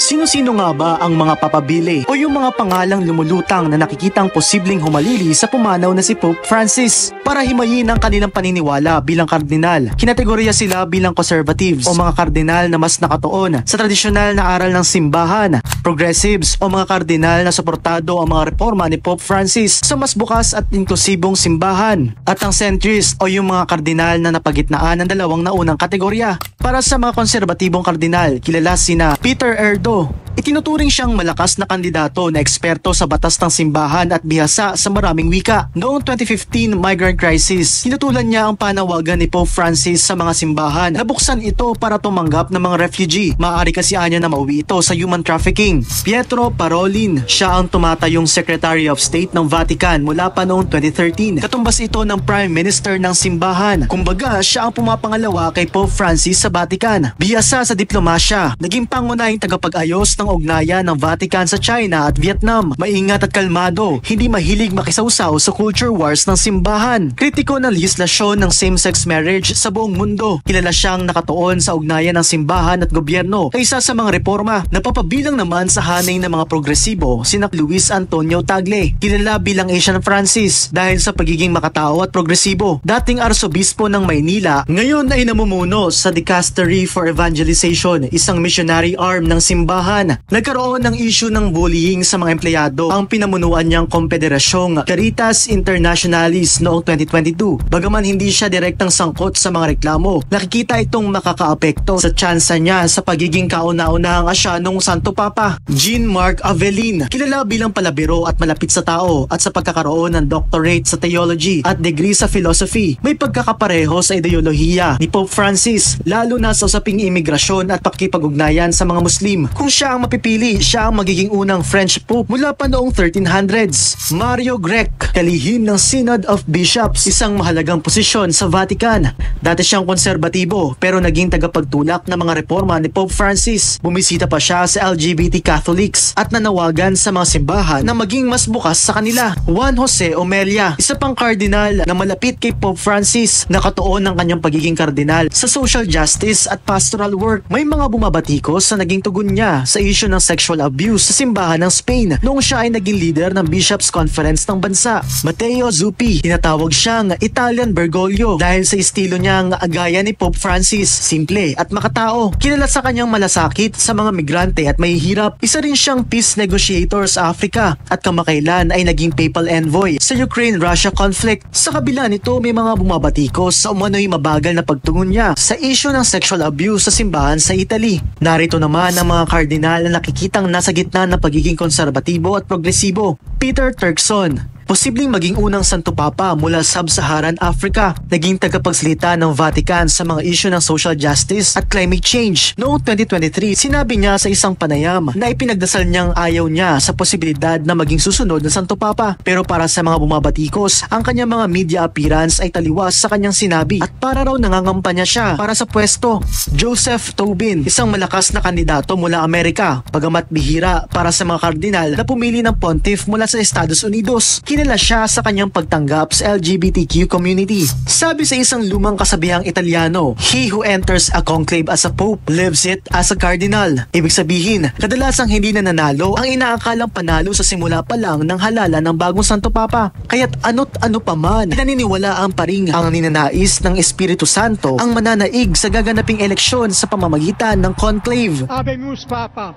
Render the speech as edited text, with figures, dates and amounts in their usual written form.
Sino-sino nga ba ang mga papabili o yung mga pangalang lumulutang na nakikitang posibleng humalili sa pumanaw na si Pope Francis? Para himayin ang kanilang paniniwala bilang kardinal, kinategorya sila bilang conservatives o mga kardinal na mas nakatuon sa tradisyonal na aral ng simbahan, progressives o mga kardinal na suportado ang mga reforma ni Pope Francis sa mas bukas at inklusibong simbahan, at ang centrist o yung mga kardinal na napagitnaan ng dalawang naunang kategorya. Para sa mga konserbatibong kardinal, kilala sina Peter Erdo. Itinuturing siyang malakas na kandidato na eksperto sa batas ng simbahan at bihasa sa maraming wika. Noong 2015 migrant crisis, tinutulan niya ang panawagan ni Pope Francis sa mga simbahan na buksan ito para tumanggap ng mga refugee. Maaari kasi anya na mauwi ito sa human trafficking. Pietro Parolin, siya ang tumatayong Secretary of State ng Vatican mula pa noong 2013. Katumbas ito ng Prime Minister ng simbahan. Kumbaga, siya ang pumapangalawa kay Pope Francis sa Vatican. Bihasa sa diplomasya, naging pangunahing tagapag-ayos ng ugnayan ng Vatican sa China at Vietnam. Maingat at kalmado, hindi mahilig makisawsaw sa culture wars ng simbahan. Kritiko ng legislasyon ng same-sex marriage sa buong mundo. Kilala siyang nakatuon sa ugnayan ng simbahan at gobyerno kaysa sa mga reforma. Napapabilang naman sa hanay ng mga progresibo sina Luis Antonio Tagle. Kilala bilang Asian Francis dahil sa pagiging makatao at progresibo. Dating arsobispo ng Maynila, ngayon ay namumuno sa Dicastery for Evangelization, isang missionary arm ng simbahan. Nagkaroon ng issue ng bullying sa mga empleyado ang pinamunuan niyang kompederasyong Caritas Internationalis noong 2022. Bagaman hindi siya direktang sangkot sa mga reklamo, nakikita itong makakaapekto sa tsansa niya sa pagiging kauna-unahang asyanong Santo Papa. Jean-Marc Avelin, kilala bilang palabiro at malapit sa tao at sa pagkakaroon ng doctorate sa theology at degree sa philosophy. May pagkakapareho sa ideolohiya ni Pope Francis, lalo na sa usaping imigrasyon at pakikipag-ugnayan sa mga Muslim. Kung siya ang mapipili, siya ang magiging unang French Pope mula pa noong 1300s. Mario Grech, kalihim ng Synod of Bishops, isang mahalagang posisyon sa Vatican. Dati siyang konserbatibo pero naging tagapagtulak ng mga reforma ni Pope Francis. Bumisita pa siya sa LGBT Catholics at nanawagan sa mga simbahan na maging mas bukas sa kanila. Juan Jose Omelia, isa pang kardinal na malapit kay Pope Francis, nakatuon ng kanyang pagiging kardinal sa social justice at pastoral work. May mga bumabatikos sa naging tugon niya sa issue ng sexual abuse sa simbahan ng Spain noong siya ay naging leader ng Bishops' Conference ng bansa. Matteo Zuppi, tinatawag siyang Italian Bergoglio dahil sa estilo niyang gaya ni Pope Francis, simple at makatao. Kilala sa kanyang malasakit sa mga migrante at mahihirap. Isa rin siyang peace negotiator sa Africa at kamakailan ay naging papal envoy sa Ukraine-Russia conflict. Sa kabila nito, may mga bumabatikos sa umano'y mabagal na pagtungon niya sa issue ng sexual abuse sa simbahan sa Italy. Narito naman ang mga kardinal na nakikitang nasa gitna ng pagiging konserbatibo at progresibo. Peter Turkson, posibleng maging unang Santo Papa mula Sub-Saharan Africa. Naging tagapagsalita ng Vatican sa mga issue ng social justice at climate change. Noong 2023, sinabi niya sa isang panayam na ipinagdasal niyang ayaw niya sa posibilidad na maging susunod na Santo Papa. Pero para sa mga bumabatikos, ang kanyang mga media appearance ay taliwas sa kanyang sinabi at para raw nangangampanya siya para sa pwesto. Joseph Tobin, isang malakas na kandidato mula Amerika, bagamat bihira para sa mga kardinal na pumili ng pontiff mula sa Estados Unidos. Kilala siya sa kanyang pagtanggap sa LGBTQ community. Sabi sa isang lumang kasabihang Italiano, "He who enters a conclave as a pope lives it as a cardinal." Ibig sabihin, kadalasang hindi nananalo ang inaakalang panalo sa simula pa lang ng halalan ng bagong Santo Papa. Kaya't ano't ano pa man, naniniwalaan pa rin ang ninanais ng Espiritu Santo ang mananaig sa gaganaping eleksyon sa pamamagitan ng conclave. Habemus Papa.